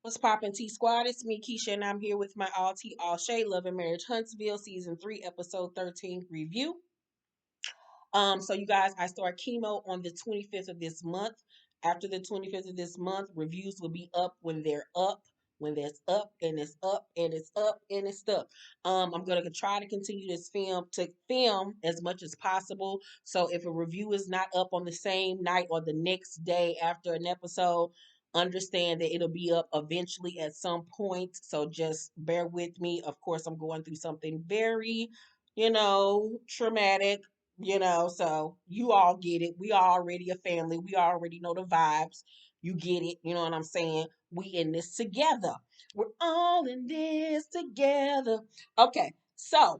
What's poppin' T Squad? It's me, Keisha, and I'm here with my all T all Shay Love and Marriage Huntsville season 3, episode 13 review. So you guys, I start chemo on the 25th of this month. After the 25th of this month, reviews will be up when they're up. When there's up and it's up and it's up and it's up. I'm gonna try to continue this film as much as possible. So if a review is not up on the same night or the next day after an episode, understand that it'll be up eventually at some point. So just bear with me. Of course, I'm going through something very, traumatic, so you all get it. We are already a family. We already know the vibes. You get it. You know what I'm saying? We in this together. We're all in this together. Okay, so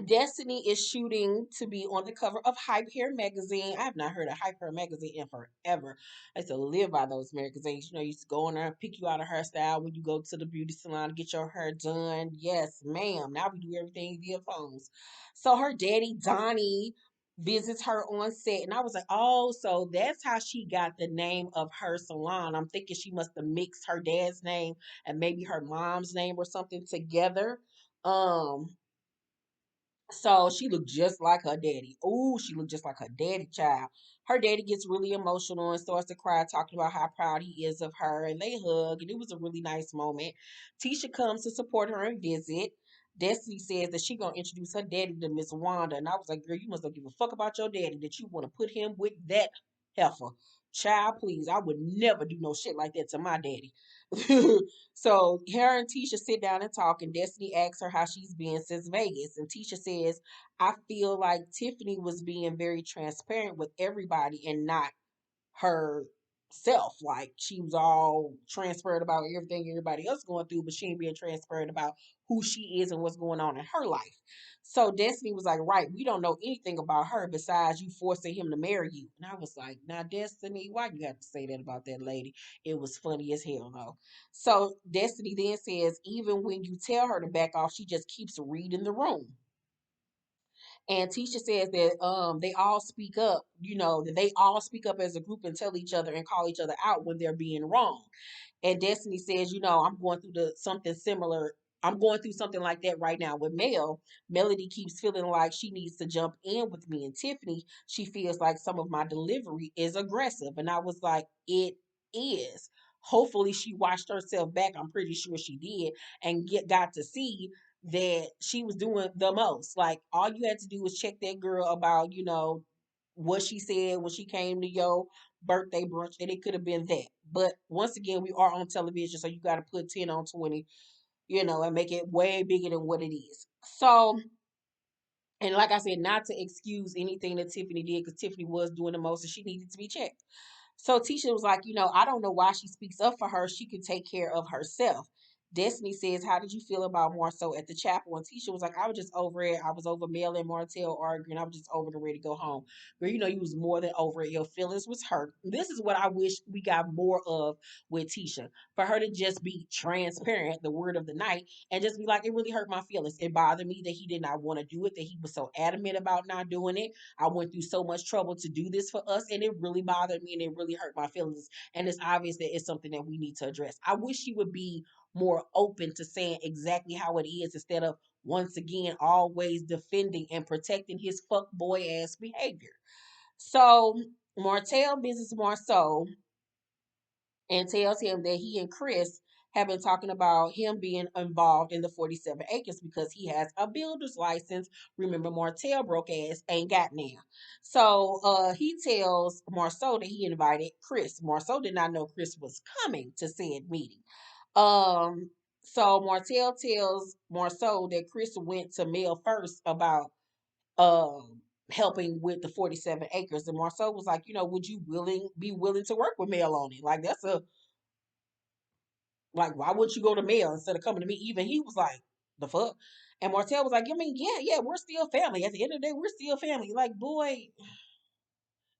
Destiny is shooting to be on the cover of Hype Hair magazine. I have not heard of Hype Hair magazine in forever. I used to live by those magazines. You used to go in there and pick you out a hairstyle when you go to the beauty salon to get your hair done. Yes, ma'am. Now we do everything via phones. So her daddy, Donnie, visits her on set. And I was like, oh, so that's how she got the name of her salon. I'm thinking she must have mixed her dad's name and maybe her mom's name or something together. Um, so she looked just like her daddy. Ooh, she looked just like her daddy, child. Her daddy gets really emotional and starts to cry, talking about how proud he is of her. And they hug, and it was a really nice moment. Tisha comes to support her and visit. Destiny says that she gonna introduce her daddy to Miss Wanda. And I was like, girl, you must not give a fuck about your daddy that you want to put him with that heifer. Child, please. I would never do no shit like that to my daddy. So her and Tisha sit down and talk, and Destiny asks her how she's been since Vegas. And Tisha says, I feel like Tiffany was being very transparent with everybody and not herself. Like she was all transparent about everything everybody else going through, but she ain't being transparent about who she is and what's going on in her life. So Destiny was like, right, we don't know anything about her besides you forcing him to marry you. And I was like, now Destiny, why you have to say that about that lady? It was funny as hell though. So Destiny then says, even when you tell her to back off, she just keeps reading the room. And Tisha says that they all speak up, that they all speak up as a group and tell each other and call each other out when they're being wrong. And Destiny says, I'm going through something similar. I'm going through something like that right now with Mel. Melody keeps feeling like she needs to jump in with me. And Tiffany, she feels like some of my delivery is aggressive. And I was like, it is. Hopefully she watched herself back. I'm pretty sure she did and got to see that she was doing the most. Like all you had to do was check that girl about, what she said when she came to your birthday brunch, and it could have been that. But once again, we are on television, so you got to put 10 on 20, and make it way bigger than what it is. So, and like I said, not to excuse anything that Tiffany did, because Tiffany was doing the most and she needed to be checked. So Tisha was like, I don't know why she speaks up for her. She can take care of herself. Destiny says, how did you feel about Marceau at the chapel? And Tisha was like, I was just over it. I was over Mel and Martell arguing. I was just over the ready to go home. But you was more than over it. Your feelings was hurt. This is what I wish we got more of with Tisha. For her to just be transparent, the word of the night, and just be like, it really hurt my feelings. It bothered me that he did not want to do it, that he was so adamant about not doing it. I went through so much trouble to do this for us, and it really bothered me and it really hurt my feelings. And it's obvious that it's something that we need to address. I wish she would be more open to saying exactly how it is instead of once again always defending and protecting his fuck boy ass behavior. So Martell visits Marceau and tells him that he and Chris have been talking about him being involved in the 47 acres because he has a builder's license. Remember, Martell broke ass ain't got now. So he tells Marceau that he invited Chris. Marceau did not know Chris was coming to said meeting. Um, so Martell tells Marceau that Chris went to Mel first about helping with the 47 acres. And Marceau was like, would you be willing to work with Mel on it? Like that's a like, why wouldn't you go to Mel instead of coming to me? Even he was like, the fuck? And Martell was like, I mean, yeah, we're still family. At the end of the day, we're still family. Like, boy,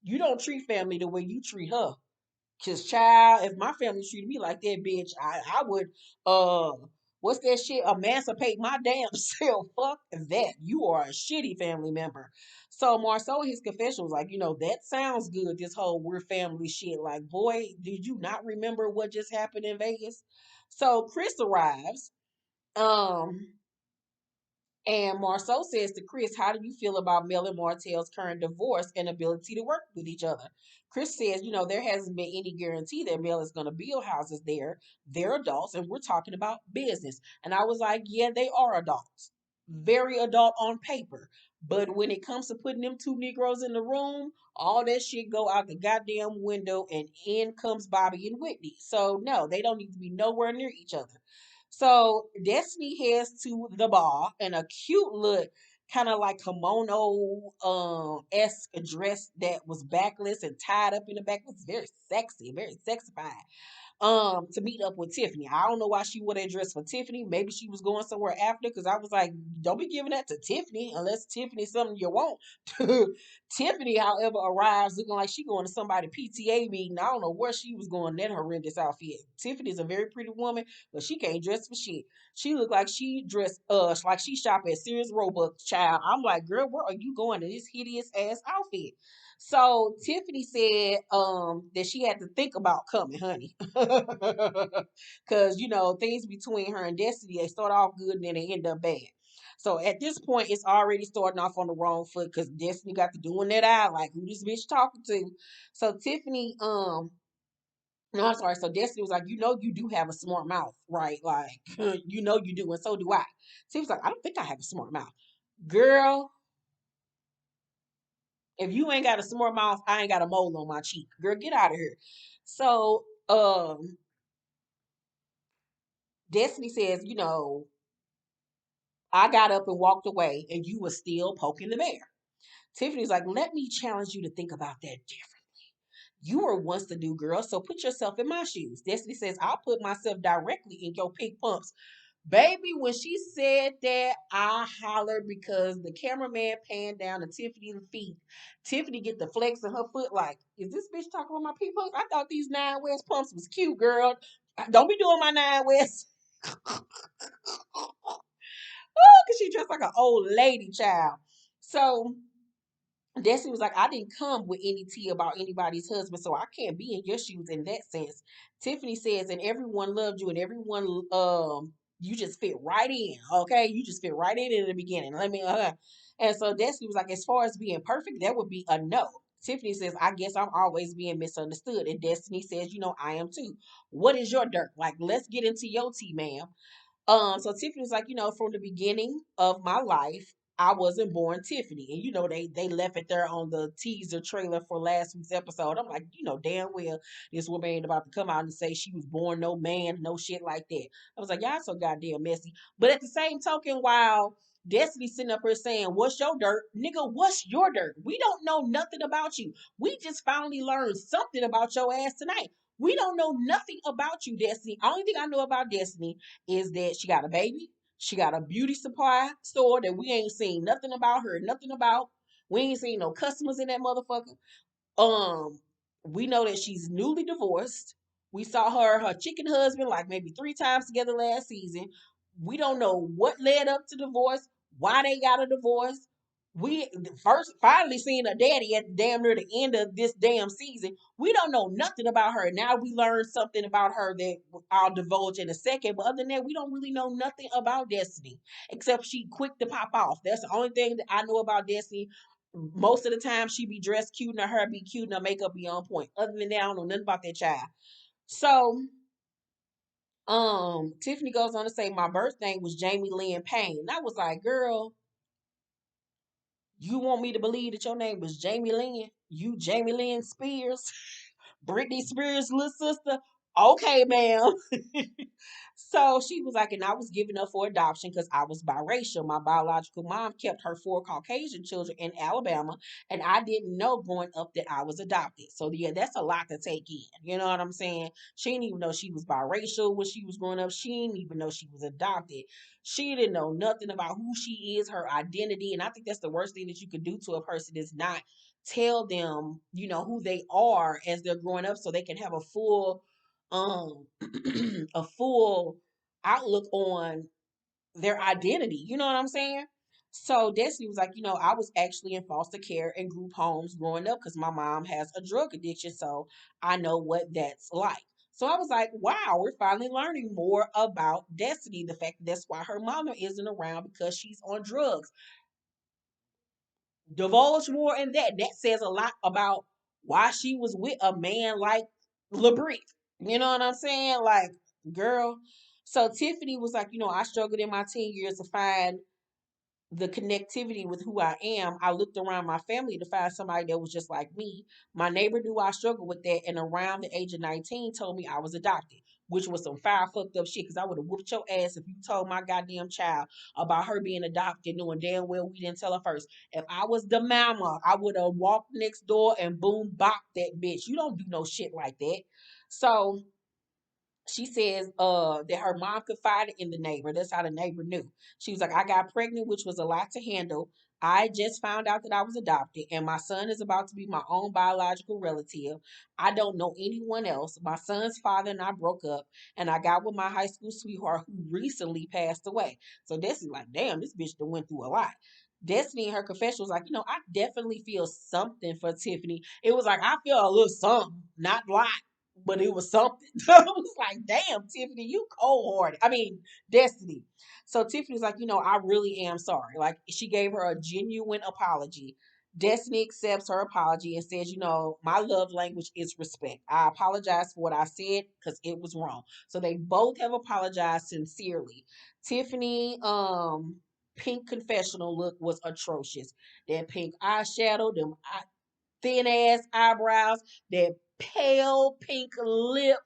you don't treat family the way you treat her. Cause child, if my family treated me like that, bitch, I would uh What's that shit? Emancipate my damn self. Fuck that. You are a shitty family member. So Marceau in his confession was like, that sounds good, this whole we're family shit. Like, boy, did you not remember what just happened in Vegas? So Chris arrives. Um, and Marceau says to Chris, how do you feel about Mel and Martell's current divorce and ability to work with each other? Chris says, there hasn't been any guarantee that Mel is going to build houses there. They're adults and we're talking about business. And I was like, yeah, they are adults. Very adult on paper. But when it comes to putting them two Negroes in the room, all that shit go out the goddamn window and in comes Bobby and Whitney. So no, they don't need to be nowhere near each other. So Destiny heads to the bar in a cute look, kind of like kimono esque dress that was backless and tied up in the back. It was very sexy, very sexified, to meet up with Tiffany. I don't know why she wore that dress for Tiffany. Maybe she was going somewhere after, because I was like, don't be giving that to Tiffany unless Tiffany's something you want. Tiffany, however, arrives looking like she going to somebody PTA meeting. I don't know where she was going in that horrendous outfit. Tiffany's a very pretty woman, but she can't dress for shit. She looked like she dressed like she shop at Sears Roebuck, child. I'm like, girl, where are you going in this hideous ass outfit? So Tiffany said that she had to think about coming, honey. Cause things between her and Destiny, they start off good and then they end up bad. So at this point, it's already starting off on the wrong foot because Destiny got to doing that eye, like who this bitch talking to. So Tiffany, no, I'm sorry. So Destiny was like, you do have a smart mouth, right? Like, you do, and so do I. Tiffany was like, I don't think I have a smart mouth. Girl, if you ain't got a smart mouth, I ain't got a mole on my cheek. Girl, get out of here. So, Destiny says, I got up and walked away and you were still poking the bear. Tiffany's like, let me challenge you to think about that different. You were once the new girl, so put yourself in my shoes. Destiny says, I'll put myself directly in your pink pumps. Baby, when she said that, I hollered because the cameraman panned down to Tiffany's feet. Tiffany get the flex in her foot like, is this bitch talking about my pink pumps? I thought these Nine West pumps was cute, girl. Don't be doing my Nine West. Because she dressed like an old lady child. So Destiny was like, I didn't come with any tea about anybody's husband, so I can't be in your shoes in that sense. Tiffany says, and everyone loved you, and everyone, you just fit right in, okay? You just fit right in the beginning. And so Destiny was like, as far as being perfect, that would be a no. Tiffany says, I guess I'm always being misunderstood. And Destiny says, I am too. What is your dirt? Like, let's get into your tea, ma'am. So Tiffany was like, from the beginning of my life, I wasn't born Tiffany. And they left it there on the teaser trailer for last week's episode. I'm like, damn well this woman ain't about to come out and say she was born no man, no shit like that. I was like, y'all so goddamn messy. But at the same token, while Destiny sitting up here saying, what's your dirt? Nigga, what's your dirt? We don't know nothing about you. We just finally learned something about your ass tonight. We don't know nothing about you, Destiny. Only thing I know about Destiny is that she got a baby. She got a beauty supply store that we ain't seen nothing about her, nothing about. We ain't seen no customers in that motherfucker. Um, we know that she's newly divorced. We saw her chicken husband like maybe 3 times together last season. We don't know what led up to divorce, why they got a divorce. We first finally seeing her daddy at damn near the end of this damn season. We don't know nothing about her. Now we learned something about her that I'll divulge in a second. But other than that, we don't really know nothing about Destiny except she quick to pop off. That's the only thing that I know about Destiny. Most of the time she be dressed cute and her hair be cute and her makeup be on point. Other than that, I don't know nothing about that child. So Tiffany goes on to say my birth name was Jamie Lynn Payne. And I was like, girl, you want me to believe that your name was Jamie Lynn? You Jamie Lynn Spears? Britney Spears' little sister? Okay, ma'am. So she was like, and I was given up for adoption because I was biracial. My biological mom kept her 4 Caucasian children in Alabama, and I didn't know growing up that I was adopted. So yeah, that's a lot to take in. You know what I'm saying? She didn't even know she was biracial when she was growing up. She didn't even know she was adopted. She didn't know nothing about who she is, her identity, and I think that's the worst thing that you could do to a person is not tell them, who they are as they're growing up so they can have a full a full outlook on their identity. You know what I'm saying? So Destiny was like, I was actually in foster care and group homes growing up because my mom has a drug addiction. So I know what that's like. So I was like, wow, we're finally learning more about Destiny. The fact that that's why her mama isn't around because she's on drugs. Divulge more in that. That says a lot about why she was with a man like LeBrick. You know what I'm saying? Like, girl. So Tiffany was like, I struggled in my teen years to find the connectivity with who I am. I looked around my family to find somebody that was just like me. My neighbor knew I struggled with that, and around the age of 19, told me I was adopted, which was some fire fucked up shit. Because I would have whooped your ass if you told my goddamn child about her being adopted, knowing damn well we didn't tell her first. If I was the mama, I would have walked next door and boom bop that bitch. You don't do no shit like that. So she says that her mom confided in the neighbor. That's how the neighbor knew. She was like, I got pregnant, which was a lot to handle. I just found out that I was adopted, and my son is about to be my own biological relative. I don't know anyone else. My son's father and I broke up, and I got with my high school sweetheart who recently passed away. So Destiny's like, damn, this bitch done went through a lot. Destiny in her confession was like, I definitely feel something for Tiffany. It was like, I feel a little something, not a lot, but it was something. I was like, damn, Tiffany, you cold hearted. I mean, Destiny. So Tiffany's like, I really am sorry. Like, she gave her a genuine apology. Destiny accepts her apology and says, my love language is respect. I apologize for what I said because it was wrong. So they both have apologized sincerely. Tiffany, pink confessional look was atrocious. That pink eyeshadow, them thin ass eyebrows, that pale pink lip,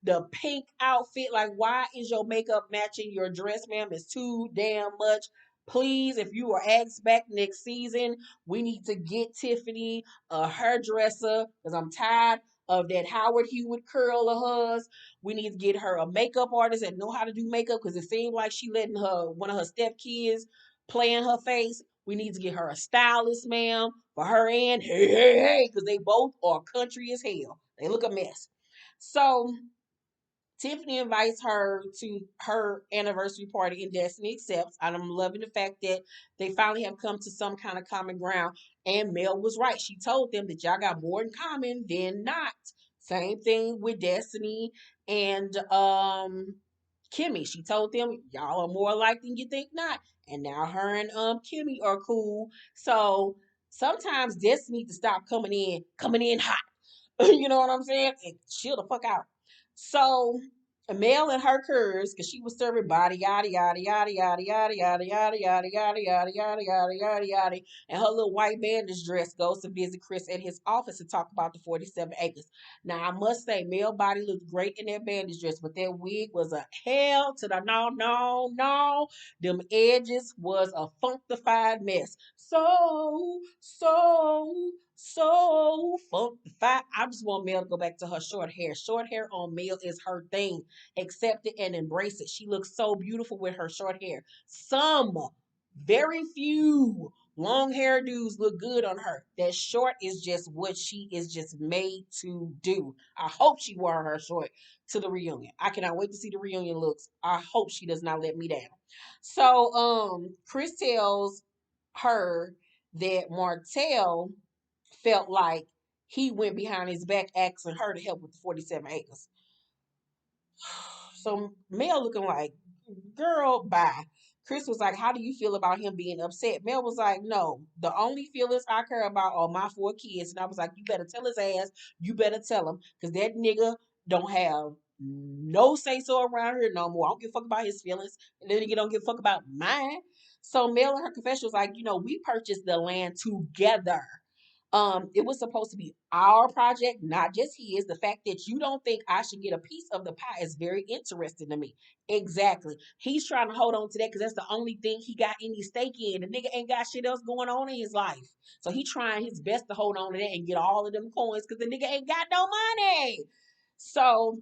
the pink outfit. Like, why is your makeup matching your dress, ma'am? It's too damn much. Please, if you are asked back next season, we need to get Tiffany a hairdresser because I'm tired of that Howard Hewitt curl of hers. We need to get her a makeup artist that know how to do makeup because it seems like she letting her one of her stepkids play in her face. We need to get her a stylist, ma'am, for her and hey, because they both are country as hell. They look a mess. So Tiffany invites her to her anniversary party and Destiny accepts. And I'm loving the fact that they finally have come to some kind of common ground. And Mel was right. She told them that y'all got more in common than not. Same thing with Destiny and Kimmy. She told them y'all are more alike than you think not. And now her and Kimmy are cool. So sometimes Destiny needs to stop coming in hot. You know what I'm saying? And chill the fuck out. So Mel and her curves, because she was serving body yada yada yada yada yada yada yada yada yada yada yada yada yada yada, and her little white bandage dress goes to visit Chris at his office to talk about the 47 acres. Now I must say, Mel body looked great in that bandage dress, but that wig was a hell to the no. Them edges was a funkified mess. So funkified. I just want Mel to go back to her short hair. Short hair on Mel is her thing. Accept it and embrace it. She looks so beautiful with her short hair. Some, very few long hairdos look good on her. That short is just what she is just made to do. I hope she wore her short to the reunion. I cannot wait to see the reunion looks. I hope she does not let me down. So Chris tells her that Martell felt like he went behind his back asking her to help with the 47 acres. So Mel looking like, girl, bye. Chris was like, how do you feel about him being upset? Mel was like, no, the only feelings I care about are my 4 kids. And I was like, you better tell his ass, you better tell him, because that nigga don't have no say so around here no more. I don't give a fuck about his feelings. And then nigga don't give a fuck about mine. So Mel in her confession was like, we purchased the land together. It was supposed to be our project, not just his. The fact that you don't think I should get a piece of the pie is very interesting to me. Exactly. He's trying to hold on to that because that's the only thing he got any stake in. The nigga ain't got shit else going on in his life. So he trying his best to hold on to that and get all of them coins because the nigga ain't got no money. So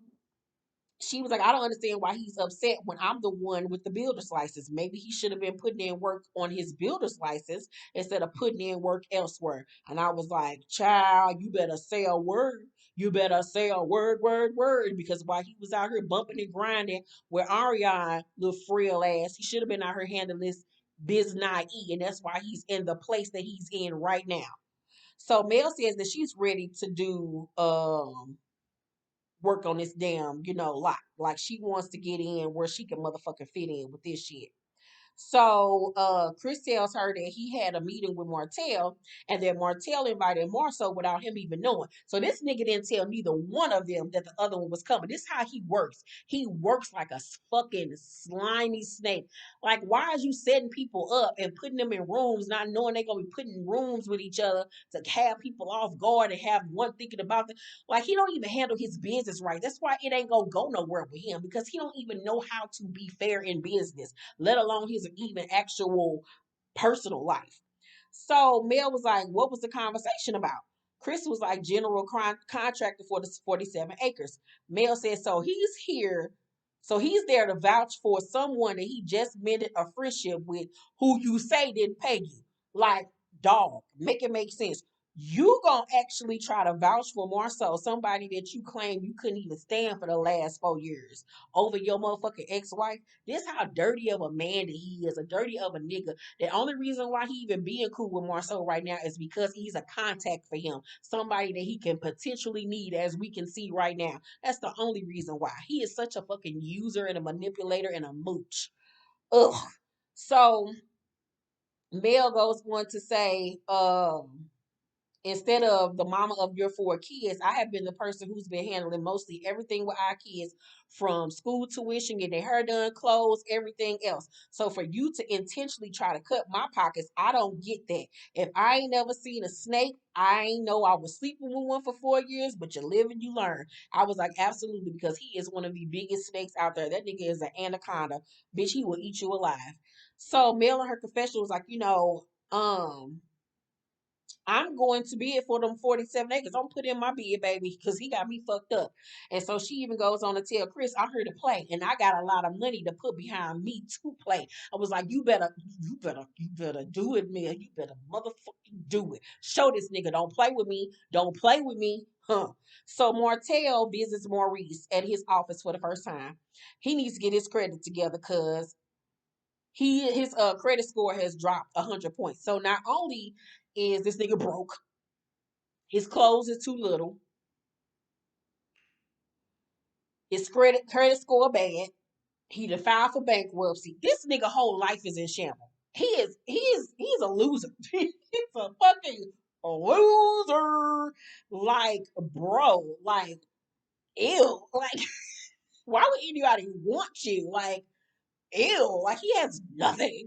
she was like, I don't understand why he's upset when I'm the one with the builder's license. Maybe he should have been putting in work on his builder's license instead of putting in work elsewhere. And I was like, child, you better say a word. You better say a word, word, word. Because while he was out here bumping and grinding with Ariana, little frail ass, he should have been out here handling this biz E, and that's why he's in the place that he's in right now. So Mel says that she's ready to do work on this damn, lot. Like she wants to get in where she can motherfucking fit in with this shit. So Chris tells her that he had a meeting with Martell and that Martell invited Marceau without him even knowing. So this nigga didn't tell neither one of them that the other one was coming. This is how he works. He works like a fucking slimy snake. Like, why is you setting people up and putting them in rooms, not knowing they're gonna be putting in rooms with each other to have people off guard and have one thinking about them? Like, he don't even handle his business right. That's why it ain't gonna go nowhere with him, because he don't even know how to be fair in business, let alone his even actual personal life. So Mel was like, what was the conversation about? Chris was like, general contractor for the 47 acres. Mel said, so he's here. So he's there to vouch for someone that he just mended a friendship with who you say didn't pay you. Like, dog, make it make sense. You gonna actually try to vouch for Marcel, somebody that you claim you couldn't even stand for the last 4 years, over your motherfucking ex-wife? This how dirty of a man that he is, a dirty of a nigga. The only reason why he even being cool with Marcel right now is because he's a contact for him, somebody that he can potentially need, as we can see right now. That's the only reason why. He is such a fucking user and a manipulator and a mooch. Ugh. So Mel goes on to say, instead of the mama of your 4 kids, I have been the person who's been handling mostly everything with our kids, from school tuition, getting their hair done, clothes, everything else. So for you to intentionally try to cut my pockets, I don't get that. If I ain't never seen a snake, I ain't know I was sleeping with one for 4 years, but you live and you learn. I was like, absolutely, because he is one of the biggest snakes out there. That nigga is an anaconda. Bitch, he will eat you alive. So Mel in her confession was like, I'm going to bid for them 47 acres. Don't put in my bid, baby, because he got me fucked up. And so she even goes on to tell Chris, I'm here to play, and I got a lot of money to put behind me to play. I was like, you better do it, man. You better motherfucking do it. Show this nigga. Don't play with me. Don't play with me. Huh. So Martell visits Maurice at his office for the first time. He needs to get his credit together because his credit score has dropped 100 points. So not only is this nigga broke, his clothes is too little, his credit score bad, he done filed for bankruptcy. This nigga whole life is in shambles. He's a loser. He's a fucking loser. Like, bro, like, ew. Like, why would anybody want you? Like, ew, like he has nothing.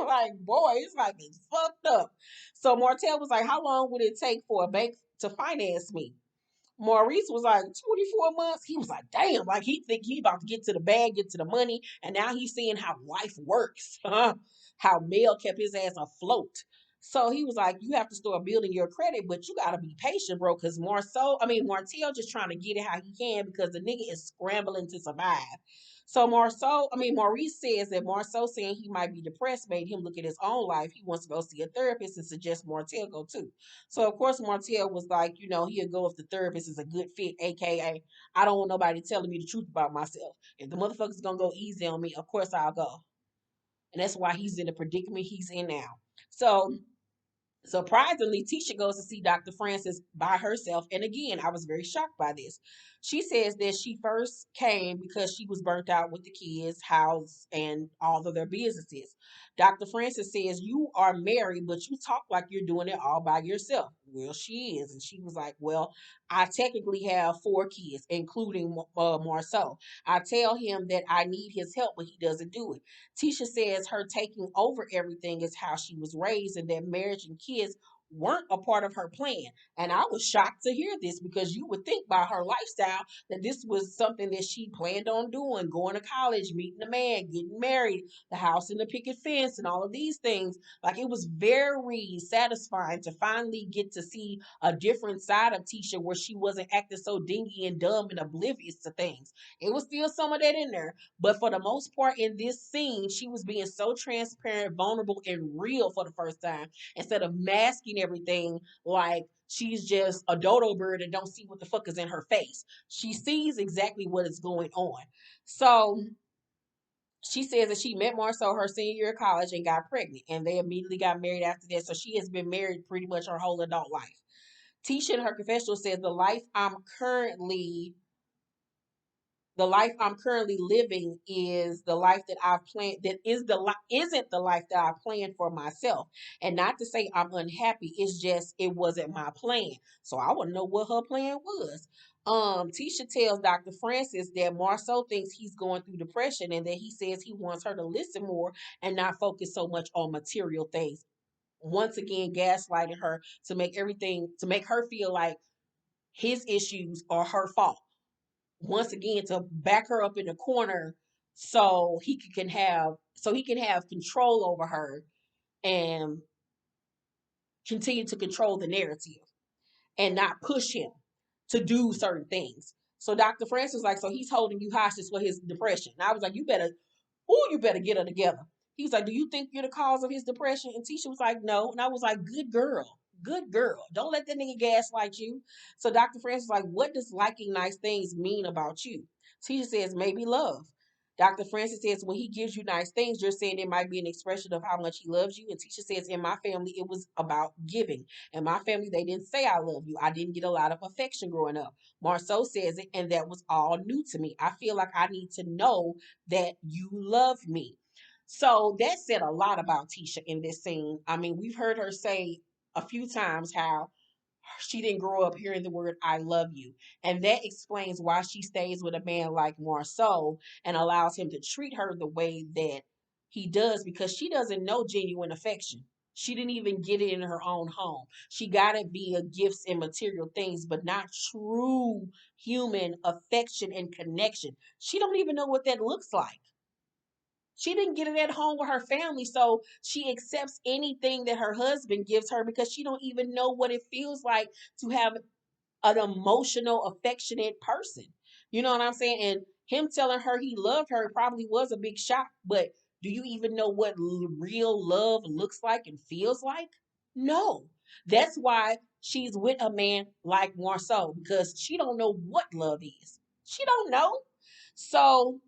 Like, boy, it's like it's fucked up. So Martell was like, how long would it take for a bank to finance me? Maurice was like 24 months. He was like, damn, like he think he about to get to the bag, get to the money, and now he's seeing how life works. How Mel kept his ass afloat. So he was like, you have to start building your credit, but you gotta be patient, bro. Cause Martell just trying to get it how he can because the nigga is scrambling to survive. So Maurice says that Marceau saying he might be depressed made him look at his own life. He wants to go see a therapist and suggests Martell go too. So of course Martell was like, he'll go if the therapist is a good fit, aka I don't want nobody telling me the truth about myself. If the motherfucker's gonna go easy on me, of course I'll go. And that's why he's in the predicament he's in now. So surprisingly, Tisha goes to see Dr. Francis by herself. And again, I was very shocked by this. She says that she first came because she was burnt out with the kids, house, and all of their businesses. Dr. Francis says, you are married, but you talk like you're doing it all by yourself. Well, she is. And she was like, well, I technically have 4 kids, including Marceau. I tell him that I need his help, but he doesn't do it. Tisha says her taking over everything is how she was raised, and that marriage and kids weren't a part of her plan. And I was shocked to hear this because you would think by her lifestyle that this was something that she planned on doing, going to college, meeting a man, getting married, the house and the picket fence, and all of these things. Like, it was very satisfying to finally get to see a different side of Tisha where she wasn't acting so dingy and dumb and oblivious to things. It was still some of that in there, but for the most part, in this scene, she was being so transparent, vulnerable, and real for the first time instead of masking everything like she's just a dodo bird and don't see what the fuck is in her face. She sees exactly what is going on. So she says that she met Marcel her senior year of college and got pregnant, and they immediately got married after that. So she has been married pretty much her whole adult life. Tisha in her confessional says the life I'm currently living is the life that I've planned. That is the isn't the life that I planned for myself. And not to say I'm unhappy. It's just it wasn't my plan. So I want to know what her plan was. Tisha tells Dr. Francis that Marceau thinks he's going through depression and that he says he wants her to listen more and not focus so much on material things. Once again, gaslighting her to make her feel like his issues are her fault, once again to back her up in the corner so he can have control over her and continue to control the narrative and not push him to do certain things. So Dr. Francis was like, so he's holding you hostage for his depression. And I was like, you better get her together. He was like, do you think you're the cause of his depression? And Tisha was like, no. And I was like, good girl. Good girl. Don't let that nigga gaslight you. So Dr. Francis was like, what does liking nice things mean about you? Tisha says, maybe love. Dr. Francis says, when he gives you nice things, you're saying it might be an expression of how much he loves you. And Tisha says, in my family, it was about giving. In my family, they didn't say I love you. I didn't get a lot of affection growing up. Marceau says it, and that was all new to me. I feel like I need to know that you love me. So that said a lot about Tisha in this scene. I mean, we've heard her say a few times how she didn't grow up hearing the word I love you. And that explains why she stays with a man like Marceau and allows him to treat her the way that he does, because she doesn't know genuine affection. She didn't even get it in her own home. She got it via gifts and material things, but not true human affection and connection. She don't even know what that looks like. She didn't get it at home with her family, so she accepts anything that her husband gives her because she don't even know what it feels like to have an emotional, affectionate person. You know what I'm saying? And him telling her he loved her probably was a big shock, but do you even know what real love looks like and feels like? No. That's why she's with a man like Marceau, because she don't know what love is. She don't know. So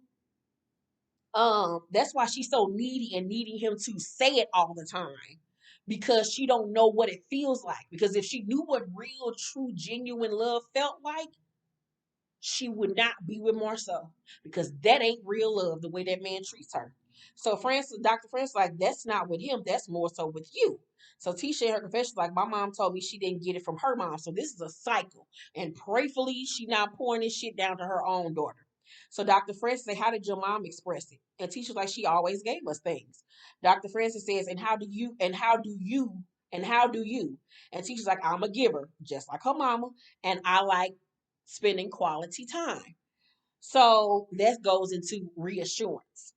that's why she's so needy and needing him to say it all the time, because she don't know what it feels like. Because if she knew what real, true, genuine love felt like, she would not be with Marceau, because that ain't real love the way that man treats her. So Dr. Francis, like, that's not with him, that's more so with you. So Tisha in her confession, like, my mom told me she didn't get it from her mom. So this is a cycle. And prayfully, she not pouring this shit down to her own daughter. So Dr. Francis said, how did your mom express it? And Tisha's like, she always gave us things. Dr. Francis says, and how do you? And Tisha's like, I'm a giver, just like her mama. And I like spending quality time. So that goes into reassurance.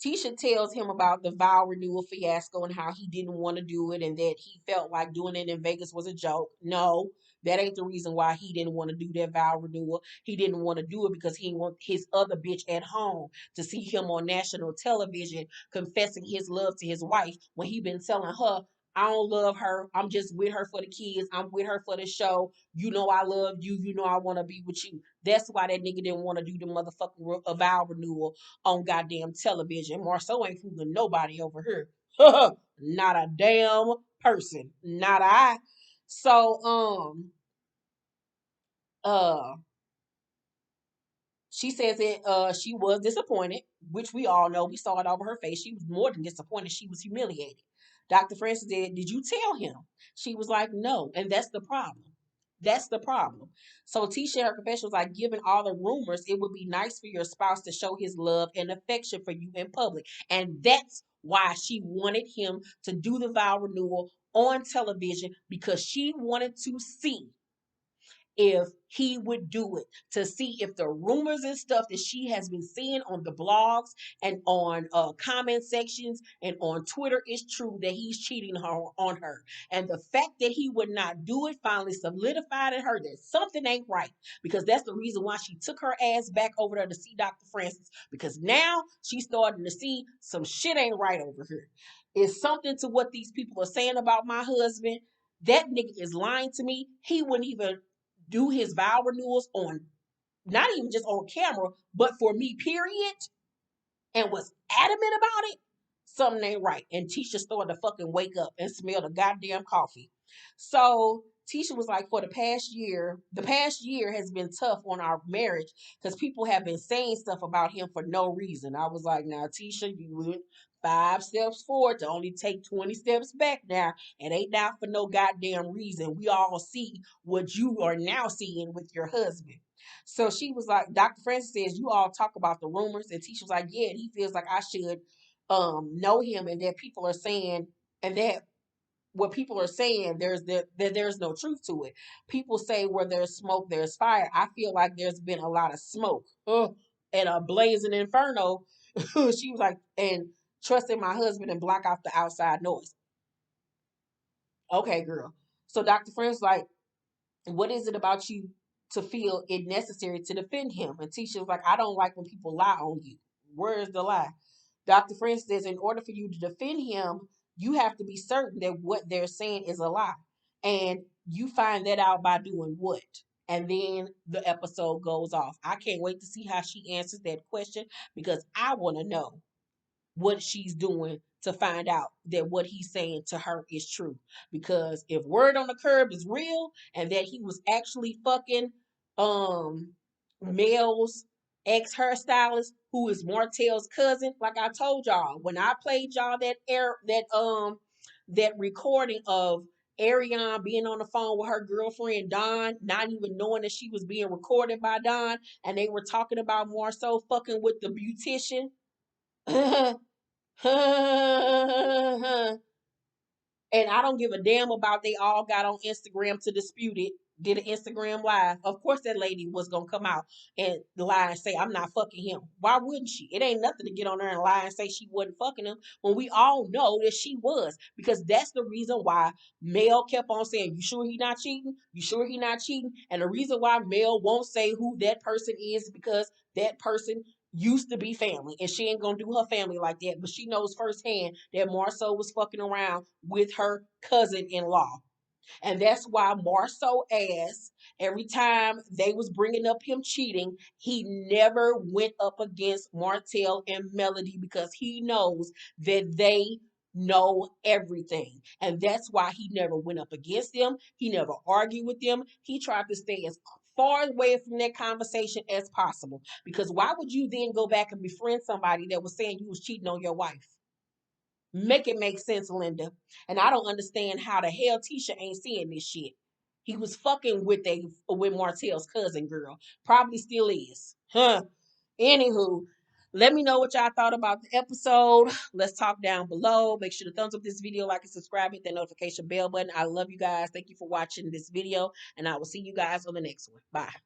Tisha tells him about the vow renewal fiasco and how he didn't want to do it and that he felt like doing it in Vegas was a joke. No, that ain't the reason why he didn't want to do that vow renewal. He didn't want to do it because he want his other bitch at home to see him on national television confessing his love to his wife when he been telling her, I don't love her. I'm just with her for the kids. I'm with her for the show. You know I love you. You know I want to be with you. That's why that nigga didn't want to do the motherfucking vow renewal on goddamn television. Marceau ain't fooling nobody over here. Not a damn person. Not I. So uh she says that she was disappointed, which we all know. We saw it over her face. She was more than disappointed. She was humiliated. Dr. Francis said, did you tell him? She was like, no. And that's the problem. That's the problem. So Tisha, her confession was like, given all the rumors, it would be nice for your spouse to show his love and affection for you in public. And that's why she wanted him to do the vow renewal on television, because she wanted to see if he would do it, to see if the rumors and stuff that she has been seeing on the blogs and on comment sections and on Twitter is true, that he's cheating on her. And the fact that he would not do it finally solidified in her that something ain't right, because that's the reason why she took her ass back over there to see Dr. Francis, because now she's starting to see some shit ain't right over here. It's something to what these people are saying about my husband. That nigga is lying to me. He wouldn't even do his vow renewals on, not even just on camera, but for me, period, and was adamant about it, something ain't right. And Tisha started to fucking wake up and smell the goddamn coffee. So Tisha was like, for the past year has been tough on our marriage because people have been saying stuff about him for no reason. I was like, now, Tisha, you went 5 steps forward to only take 20 steps back now. It ain't not for no goddamn reason. We all see what you are now seeing with your husband. So she was like, Dr. Francis says, you all talk about the rumors. And Tisha was like, yeah, he feels like I should know him, and that people are saying, and that what people are saying, there's no truth to it. People say where there's smoke, there's fire. I feel like there's been a lot of smoke and a blazing inferno. She was like, and trusting my husband and block out the outside noise. Okay, girl. So Dr. Francis like, what is it about you to feel it necessary to defend him? And Tisha was like, I don't like when people lie on you. Where's the lie? Dr. Francis says, in order for you to defend him, you have to be certain that what they're saying is a lie. And you find that out by doing what? And then the episode goes off. I can't wait to see how she answers that question because I want to know what she's doing to find out that what he's saying to her is true. Because if word on the curb is real and that he was actually fucking um Mel's ex hairstylist, who is Martell's cousin, like I told y'all when I played y'all that recording of Ariane being on the phone with her girlfriend Don, not even knowing that she was being recorded by Don, and they were talking about more so fucking with the beautician. And I don't give a damn about they all got on Instagram to dispute it, did an Instagram live. Of course, that lady was gonna come out and lie and say, I'm not fucking him. Why wouldn't she? It ain't nothing to get on there and lie and say she wasn't fucking him when we all know that she was. Because that's the reason why Mel kept on saying, you sure he not cheating? You sure he not cheating? And the reason why Mel won't say who that person is because that person used to be family, and she ain't gonna do her family like that. But she knows firsthand that Marceau was fucking around with her cousin-in-law, and that's why Marceau asked every time they was bringing up him cheating, he never went up against Martell and Melody because he knows that they know everything. And that's why he never went up against them. He never argued with them. He tried to stay as far away from that conversation as possible. Because why would you then go back and befriend somebody that was saying you was cheating on your wife? Make it make sense, Linda. And I don't understand how the hell Tisha ain't seeing this shit. He was fucking with Martell's cousin girl. Probably still is. Huh. Anywho, let me know what y'all thought about the episode. Let's talk down below. Make sure to thumbs up this video, like and subscribe, hit that notification bell button. I love you guys. Thank you for watching this video, and I will see you guys on the next one. Bye.